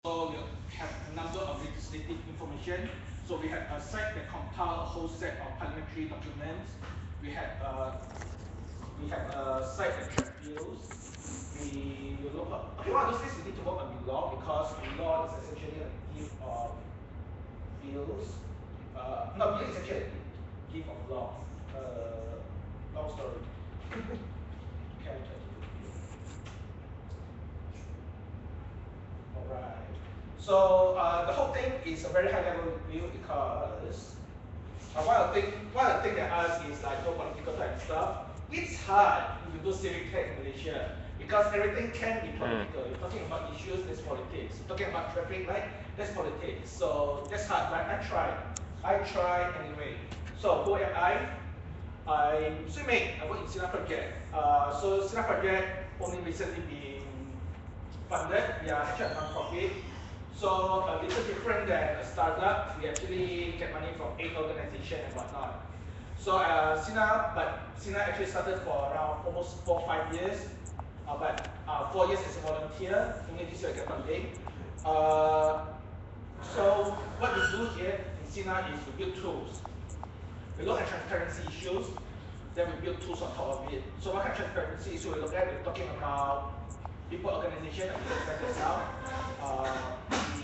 So we have a number of legislative information. So we have a site that compile a whole set of parliamentary documents. We have a site that track bills. We will look up. Okay, one of those things we need to work on the law because the law is essentially a gift of bills. No, bill is actually a gift of law. Long story. Okay, I'll try to do it. All right. So the whole thing is a very high level review because one of the thing they ask is like no political type stuff. It's hard if you do civic tech in Malaysia because everything can be political. You're talking about issues, there's politics. You're talking about traffic light, there's politics. So that's hard, but I tried. I tried anyway. So who am I? I'm Swee Meng. I work in Sinar Project. So Sinar Project only recently been funded. We are actually a non-profit. So a little different than a startup. We actually get money from 8 organizations and whatnot. So Sinar actually started for around almost 4 or 5 years. But 4 years as a volunteer. Only this year I get funding. So what we do here in Sinar is we build tools. We look at transparency issues, then we build tools on top of it. So what kind of transparency issue we look at? We're talking about people, organization, and we look at now.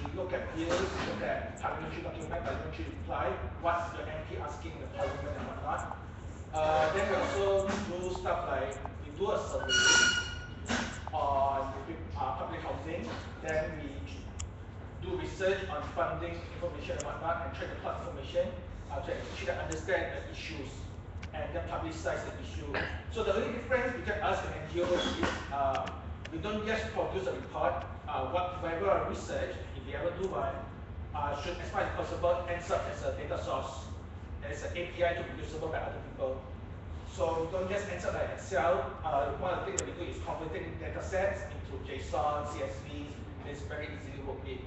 We look at bills, we look at parliamentary document, parliamentary reply, what's the MP asking the parliament and whatnot. Then we also do stuff like, we do a survey on public housing, then we do research on funding information and whatnot, and try to plot information to actually understand the issues and then publicize the issue. So the only difference between us and NGOs is we don't just produce a report. Whatever research, if we ever do one, should as far as possible ends up as a data source, as an API to be usable by other people. So don't just enter like Excel. One of the things that we do is converting data sets into JSON, CSVs. It's very easily worked with.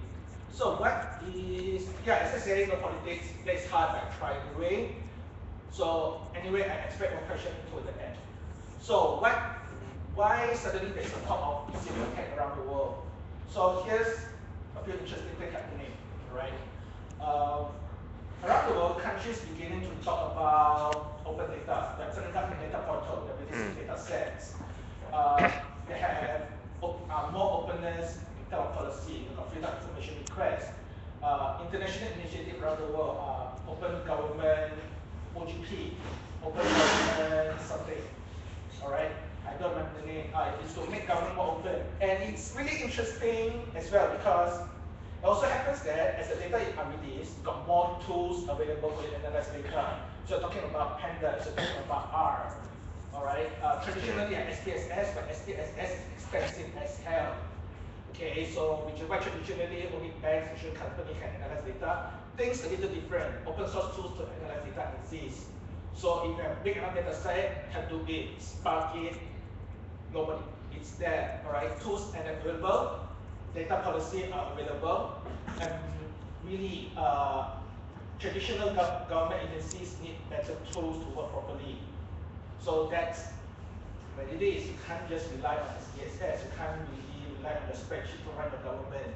So what is, as I say, no politics, that's hard, but I try anyway. So anyway, I expect one question toward the end. So why suddenly there's a talk of civic tech around the world? So here's a few interesting things happening, right? Around the world, countries beginning to talk about open data, like setting up a data portal, that releases data sets. They have more openness in terms of policy, freedom of information requests. International initiative around the world are open government, OGP, open government something. All right, I don't remember the name. It's to make government more open, and it's really interesting as well because it also happens that as the data is released, you've got more tools available for you to analyze data. So you're talking about pandas, you're talking about R. All right. Traditionally, SPSS, but SPSS is expensive as hell. Okay, so which is why traditionally only banks, insurance company can analyze data. Things a little different. Open source tools to analyze data exist. So if you have big enough data set, can do it, spark it, nobody, it's there. All right, tools are available, data policy are available, and really traditional government agencies need better tools to work properly. So that's what it is. You can't just rely on SPSS, you can't really rely on the spreadsheet to run the government.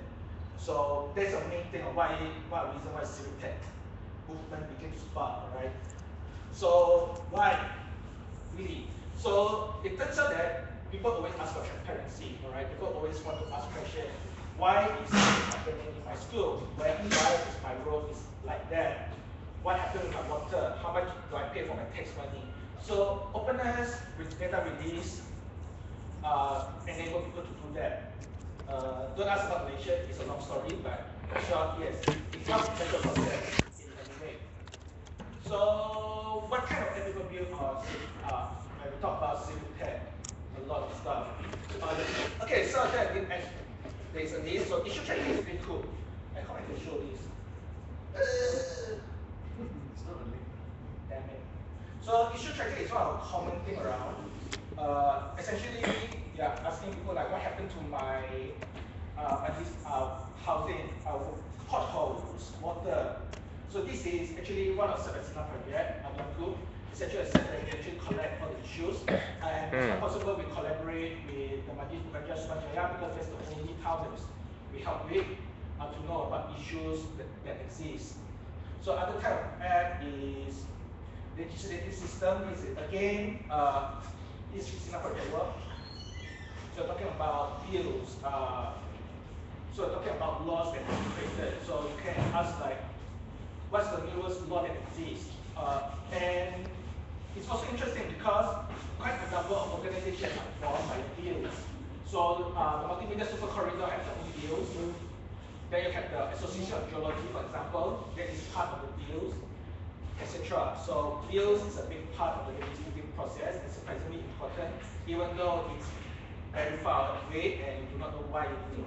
So that's the main thing of one reason why civic tech movement became spark, right? So why? Really? So it turns out that people always ask for transparency, all right? People always want to ask questions. Why is this happening in my school? Why is my road is like that? What happened with my water? How much do I pay for my tax money? So openness with data release enable people to do that. Don't ask about Malaysia, it's a long story, but short, yes, it helps better process in any way. So what kind of ethical view when we talk about civic tech? A lot of stuff. Okay, so there's a list. So issue tracking is pretty cool. I can't even show this. It's not a link. Damn it. So issue tracking is one of the common thing around. Essentially, asking people like what happened to my housing, potholes, water. So this is actually one of Cyberjaya project, one group. It's actually a set that we actually collect all the issues. And if possible, we collaborate with the Majlis Pekerja Cyberjaya because that's the only town that we help with. know what issues that exist. So other type of app is legislative system. Is again is Sinar Project work. So talking about bills. So talking about laws that are created. So you can ask like, what's the newest law that exists? And it's also interesting because quite a number of organizations are formed by bills. So the Multimedia Super Corridor has their own bills. Then you have the Association of Geology, for example, that is part of the bills, etc. So bills is a big part of the legislative process and surprisingly important, even though it's very far away and you do not know why you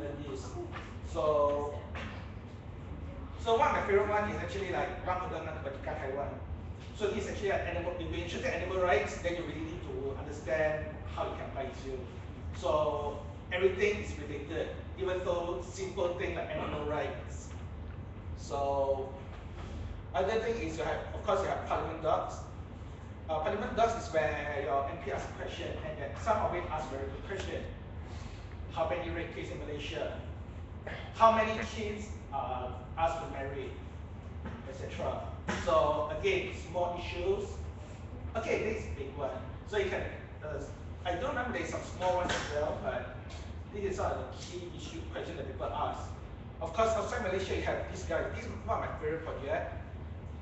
learn this. So one of my favorite one is actually like Taiwan. So this is actually an animal. If you're interested in animal rights, then you really need to understand how it can apply to you. So everything is related, even though simple thing like animal rights. So other thing is you have, of course, you have Parliament Docs. Parliament Docs is where your MP asks a question, and then some of it ask very good question. How many rape cases in Malaysia? How many kids are asked to marry, etc. So again, small issues. Okay, this is a big one. So you can, I don't remember there's some small ones as well, but these are the key issue questions that people ask. Of course, outside Malaysia, you have this guy. This is one of my favorite project.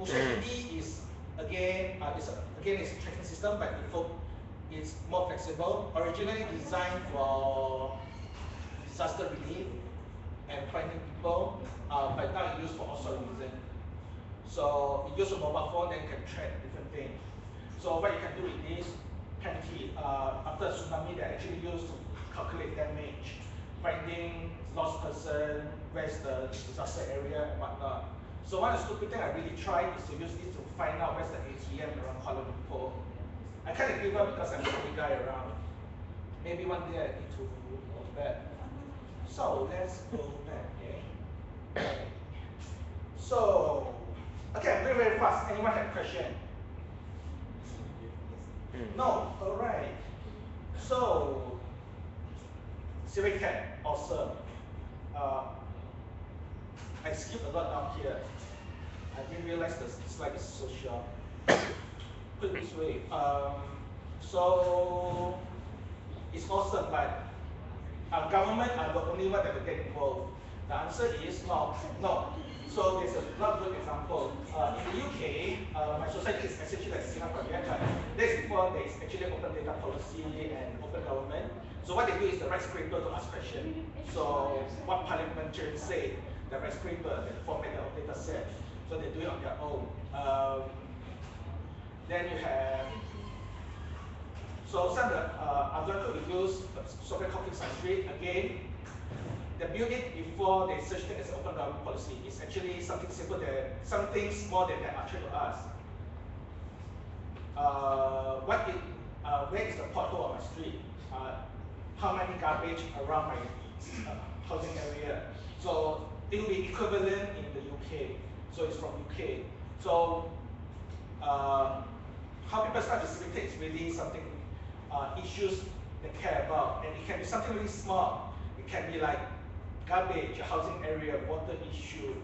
OCD is again, it's a tracking system, but it's more flexible. Originally designed for disaster relief and finding people, but now it's used for all sorts of reasons. So it uses a mobile phone, then you can track different things. So what you can do with this, Penti, after a tsunami, they actually used to calculate damage, finding lost person, where's the disaster area and whatnot. So one of the stupid thing I really tried is to use this to find out where's the ATM around Kuala Lumpur. I kind of give up because I'm the only guy around. Maybe one day I need to go back. So let's go back, okay? So, okay, I'm going very fast. Anyone have a question? No? Alright. So, Civic Tech, awesome. I skipped a lot down here. I didn't realize the slide is so short. Put it this way. So, it's awesome, but government are the only one that will get involved. The answer is no. So there's a lot of good example. In the UK, my society is essentially like Sinar Project, but days before there is actually open data policy and open government. So what they do is the right scraper to ask questions. So what parliamentarians say, the right scraper, they format their own data set. So they do it on their own. Then you have, so some of the algorithm we use software called Sanskrit. Again, they build it before they search it as an open government policy. It's actually something simple that something small that they are trying to ask. Where is the pothole on my street? How many garbage around my housing area? So it will be equivalent in the UK. So it's from UK. So how people start to Civic Tech is really something issues they care about, and it can be something really small. It can be like garbage, housing area, water issue,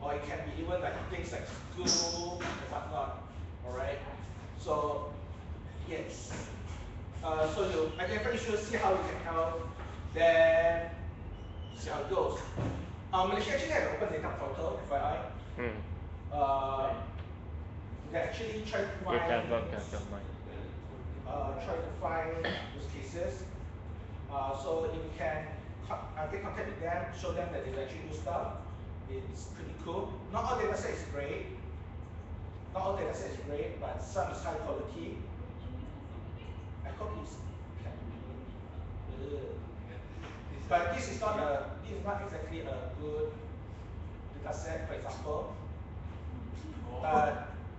or it can be even like things like school and whatnot. All right. So yes. So you identify issues, see how you can help, then see how it goes. Malaysia actually has an open data portal, FYI. They actually try to find use cases. So if you can get contact with them, show them that they actually do stuff, it's pretty cool. Not all data set is great. But some is high quality. I hope it's can be. But this is not exactly a good data set, for example.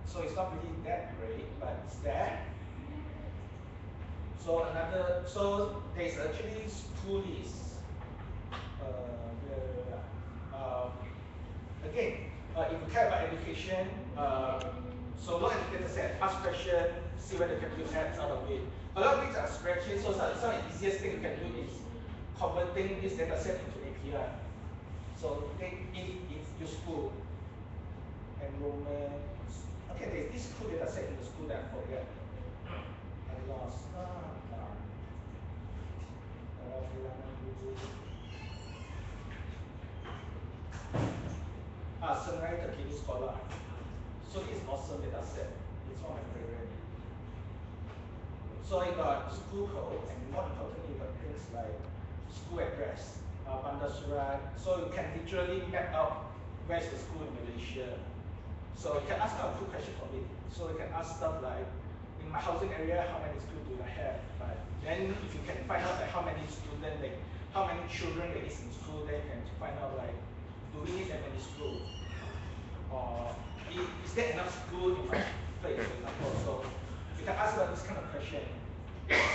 So it's not really that great, but it's there. So there's actually schoolies. Again, if you care about education, so look at the data set, ask questions, see whether you can use apps out of it. A lot of things are spreadsheets, so some of the easiest thing you can do is converting this data set into API. So it is useful. Enrollment. Okay, there's this cool data set in the school that I forget. I lost. Darn. Sinar Project Scholar. So it's awesome data set. It's one of my favorite. So you got school code, and more importantly, you got things like school address, bandar surat. So you can literally map out where's the school in Malaysia. So you can ask a good question from it. So you can ask stuff like, in my housing area, how many schools do I have? But then if you can find out like how many students, like how many children there is in school, then you can find out like, do we need that many schools? Or is there enough school in my place, for example? So you can ask about this kind of question.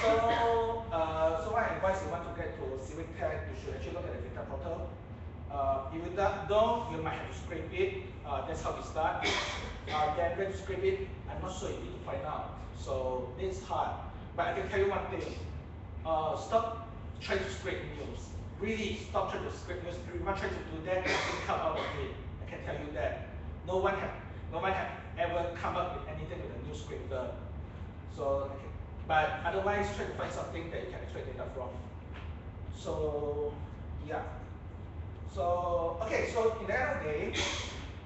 So what I advise you want to get to Civic Tech, you should actually look at the data portal. If you don't, you might have to scrape it. That's how we start. Then when you scrape it, I'm not sure you need to find out. So it's hard. But I can tell you one thing. Stop trying to scrape news. Really stop trying to scrape news. If everyone tries to do that, nothing come out of it. I can tell you that. No one have ever come up with anything with a news scraper. So, but otherwise, try to find something that you can extract data from. So, yeah. So, okay, so in the end of the day,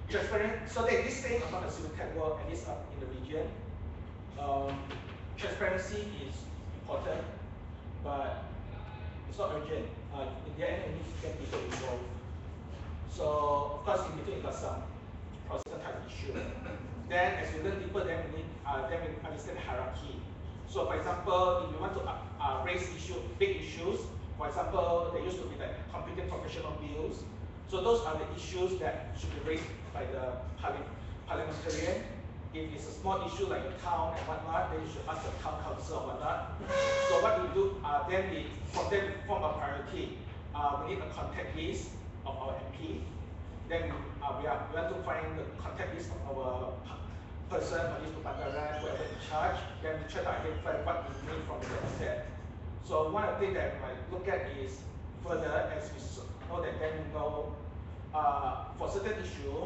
transparent, so there's this thing about the Civic Tech world, at least in the region. Transparency is important, but it's not urgent. In the end, you need to get people involved. So, of course, in between, you got some process type issue. Then, as we learn deeper, then we understand the hierarchy. So, for example, if you want to raise big issues, for example, there used to be like computing professional bills. So those are the issues that should be raised by the parliamentarian. If it's a small issue like a town and whatnot, then you should ask the town council or whatnot. So what we do, then from there we form a priority. We need a contact list of our MP. Then we want to find the contact list of our person or list to Bandaran, whoever in charge. Then we try to identify what we need from the data set. So one of the things that we might look at is further as we know that then we know for certain issue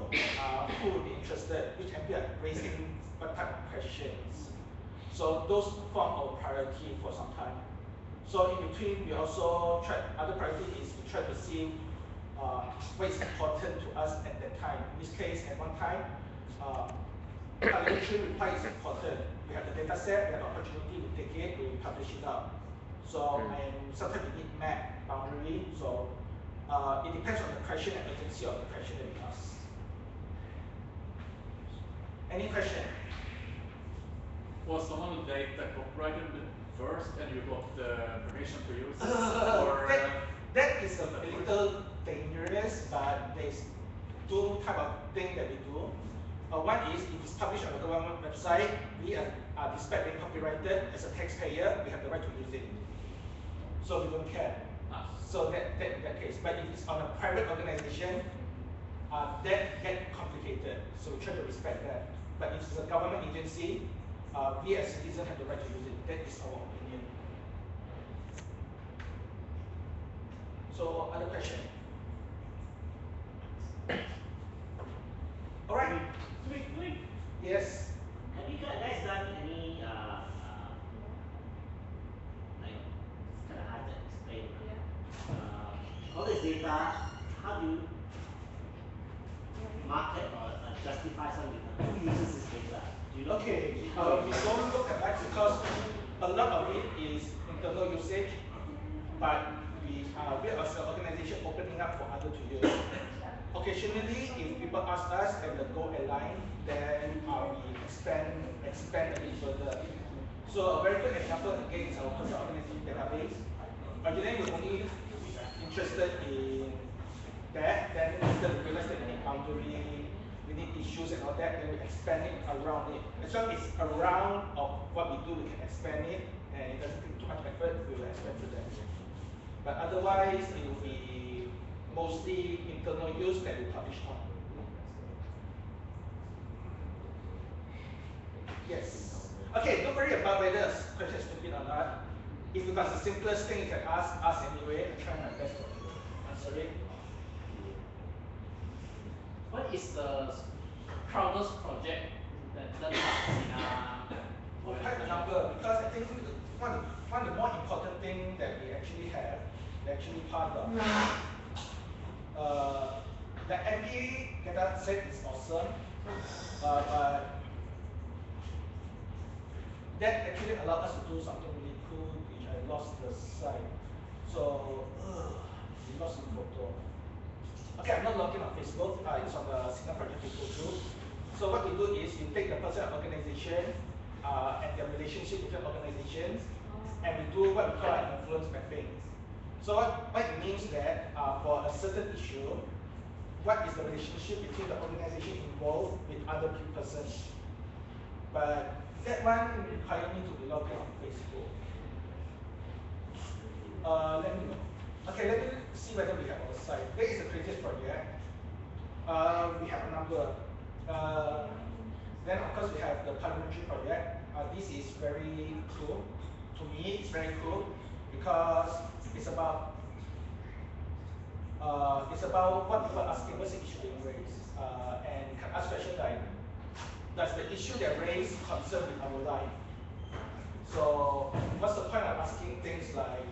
who would be interested, which MP are raising what type of questions. So those form our priority for some time. So in between, we also try, other priority is we try to see what is important to us at that time. In this case, at one time, parliamentary reply is important. We have the data set, we have the opportunity to take it, we publish it out. So and sometimes we need map boundary. So it depends on the question and urgency of the question that we ask. Any question? Was someone who data copyrighted first and you got the permission to use it? Or, that is a little dangerous, but there's two type of thing that we do. One is if it's published on the government website, we are despite being copyrighted as a taxpayer, we have the right to use it. So we don't care. So that case. But if it's on a private organization, that gets complicated. So we try to respect that. But if it's a government agency, we as citizens have the right to use it. That is our opinion. So other question? All right. Yes. Have you guys done any like it's kind of hard to explain? All this data, how do you market or justify something? Who uses this data? Do you know? Okay. We don't look at that because a lot of it is internal usage, but we as an organization opening up for others to use. Occasionally, if people ask us and the goal align, then we expand a bit further. So a very good example again is our personal organization database. Originally, we're only interested in that. Then after we realized that we need boundary, we need issues and all that, then we expand it around it. As long as it's around of what we do, we can expand it, and it doesn't take too much effort, we will expand to that. But otherwise, it will be mostly internal use that we publish on. Yes. Okay, don't worry about whether the question is stupid or not. If it was the simplest thing you can ask anyway, I try my best to answer it. what is the proudest project that done by Sinar? Quite a number, because I think one of the more important thing that we actually have, part of the MP data set is awesome, but that actually allowed us to do something really cool, which I lost the site. So we lost the photo. Okay, I'm not logging on Facebook. It's on the Sinar Project Facebook group. So what we do is we take the person organization and their relationship between organizations, and we do what we call an influence mapping. So what it means that for a certain issue, what is the relationship between the organization involved with other persons? But that one requires me to be logged in on Facebook. Let me know. Okay, let me see whether we have our site. There is a creative project. We have a number. Then of course we have the parliamentary project. This is very cool. To me, it's very cool because it's about what people are asking, what's the issue being raised, and you can ask questions like, does the issue they raise concern with our life? So what's the point of asking things like,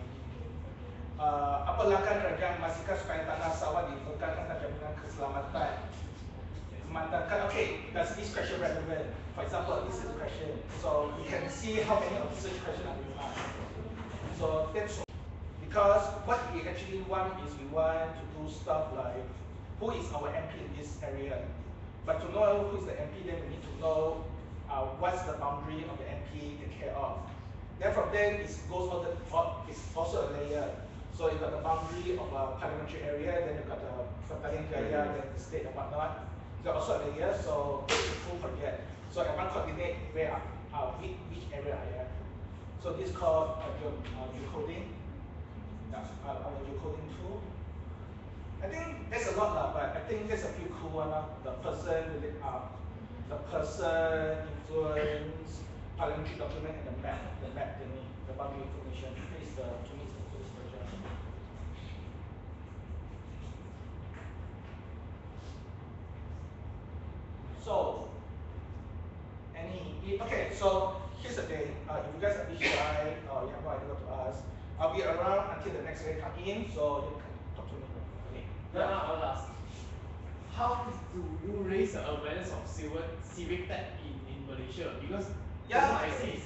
apa langkah kerajaan memastikan supaya tanah sawah diperlukan atas jaminan keselamatan? Okay, does this question relevant? For example, this is a question. So you can see how many of such questions are being asked. So that's because what we actually want is we want to do stuff like, who is our MP in this area? But to know who is the MP, then we need to know what's the boundary of the MP take care of. Then from there, it's also a layer. So you've got the boundary of a parliamentary area, then you've got the Cyberjaya, then the state and whatnot. There's also a layer, so it's a full project. So I want to coordinate where which area I am. So this is called geocoding. Our geocoding tool. I think there's a lot, but I think there's a few cool ones. The person, influence, parliamentary document, and the map thingy, the boundary information. This is to me, it's the coolest project. So, okay, so here's the thing. If you guys are a bit shy or you have no idea what to ask, I'll be around until the next day come in, so you can talk to me. Okay. I'll ask. How do you raise the awareness of civic tech in Malaysia? Because what I see is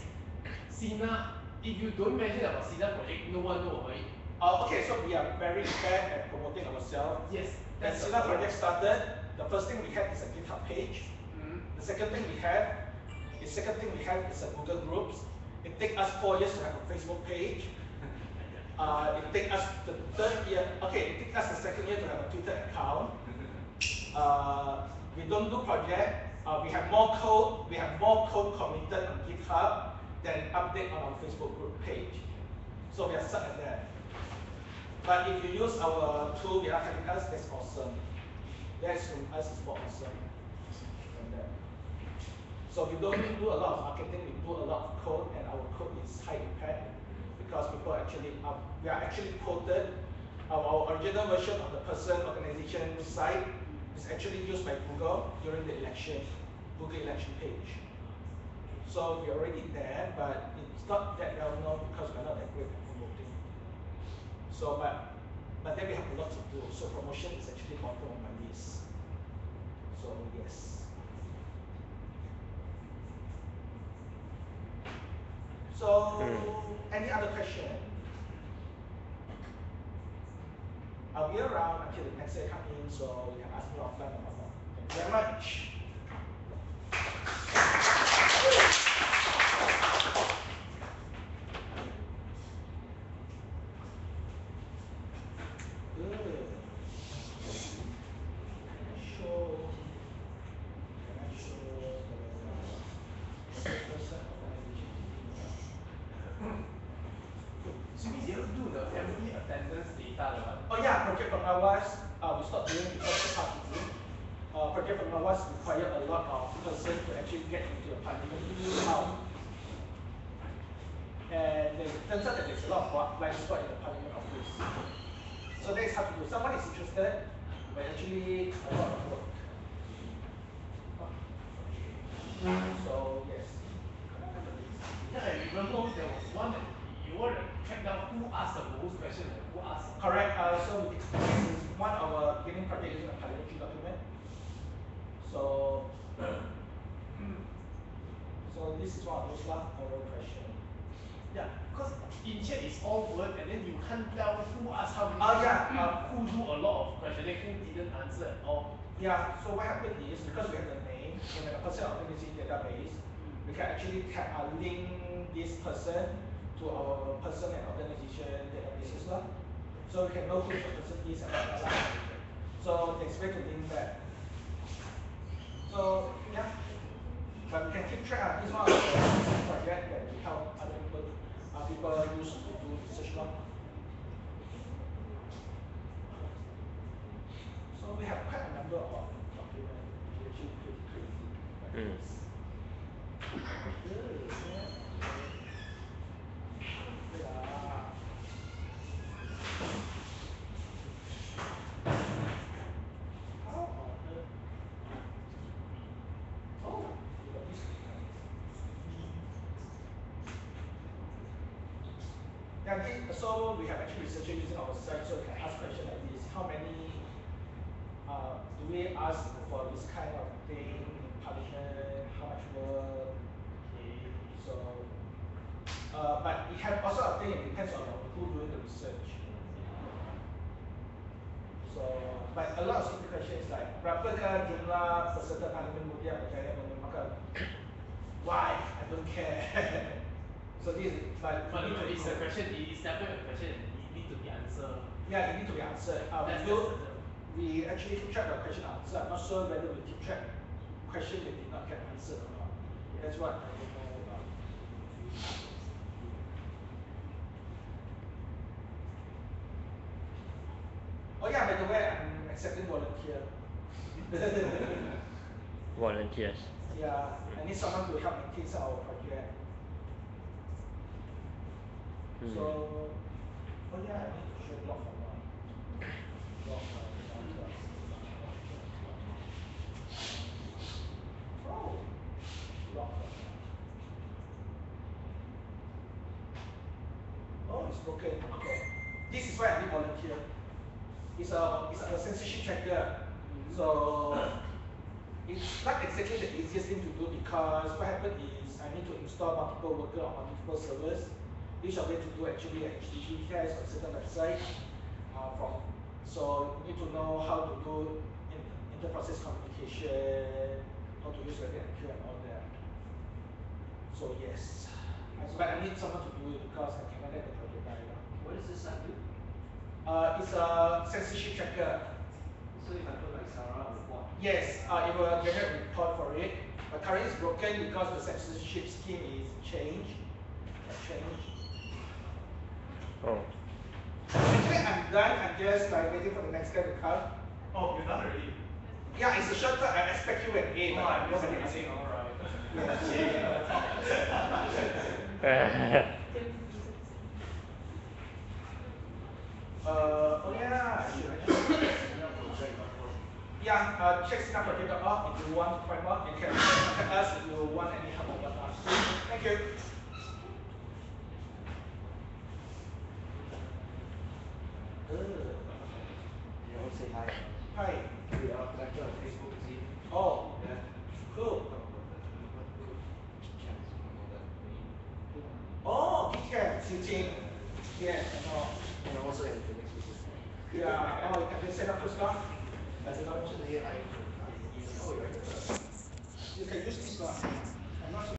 Sinar, if you don't mention about Sinar Project, no one knows about it. Okay, so we are very bad at promoting ourselves. Yes. When Sinar Project started, the first thing we had is a GitHub page. The second thing we have is a Google Groups. It takes us 4 years to have a Facebook page. It takes us the third year. Okay, it takes us the second year to have a Twitter account. We don't do project. We have more code. We have more code committed on GitHub than update on our Facebook group page. So we are stuck at that. But if you use our tool without having us, that's awesome. That's from us is more awesome than that. So we don't do a lot of marketing. We do a lot of code, and our code is high impact because people actually we are actually quoted. Our original version of the person organization site is actually used by Google during the election, Google election page. So we're already there, but it's not that well known because we're not that great at promoting. So, but then we have a lot to do. So promotion is actually bottom of my list. So yes. So any other question? I'll be around until the next day come in, so you can ask me offline or whatnot. Thank you very much. We stopped doing because it's hard to do. Project Pengawas require a lot of person to actually get into the parliament now. And it turns out that there's a lot of blind spot in the parliament office. So that is hard to do. Someone is interested, but actually a lot of work. So, so this is one of those oral question. Yeah, because in chat it's all word and then you can't tell who asked how many who do a lot of questioning, who didn't answer at all. Yeah, so what happened is because we have the name and the person organizing database, we can actually link this person to our person and organization databases. So we can know who the person is and blah, blah, blah. So there's way to link that. So yeah, but we can keep track. This one of the project that we help other people use to do research. So we have quite a number of documents we actually create. So we have actually researchers using our site, so we can ask questions like this: how many do we ask for this kind of thing in Parliament? How much work? Okay, so but it have also a thing. It depends on who doing the research. So, but a lot of stupid questions like berapakah jumlah peserta Parlimen Muda Berjaya menerima? Why? I don't care. So this is But it's a question, it's definitely a question, it need to be answered. Yeah, it need to be answered. We actually keep track of question answer. I'm not sure whether we keep track question that did not get answered or not. That's what I don't know about. Oh yeah, by the way, I'm accepting volunteer. Volunteers. Yeah, I need someone to help maintain some of our project. So, oh yeah, I need to show block for one. Oh, block for one. Oh, it's broken. Okay. This is why I need volunteer. It's a censorship tracker. So it's not exactly the easiest thing to do because what happened is I need to install multiple workers on multiple servers. Each of them to do actually a HTTP test on certain website. So you need to know how to do inter-process communication, how to use RabbitMQ and all that. So yes, but I need someone to do it because I cannot let the project die. What does this do? It's a censorship tracker. So if I put like Sarah report? Yes, it will generate a report for it. But currently it's broken because the censorship scheme is changed. Oh. Actually, I'm done. I'm just like waiting for the next guy to come. Oh, you're done already? Yeah, it's a shortcut. I expect you at 8. Oh, I'm just amazing. All right. Oh yeah, yeah, check sinarproject.org if you want to find more. You can contact us if you want any help about us. Thank you. You want to say hi? Hi. We are connected on Facebook, see? Oh, Yeah. cool. Talk about that. Oh, BarCamp, teaching. Yes, I know. And also in the next week. Yeah, oh, you can set up your stuff.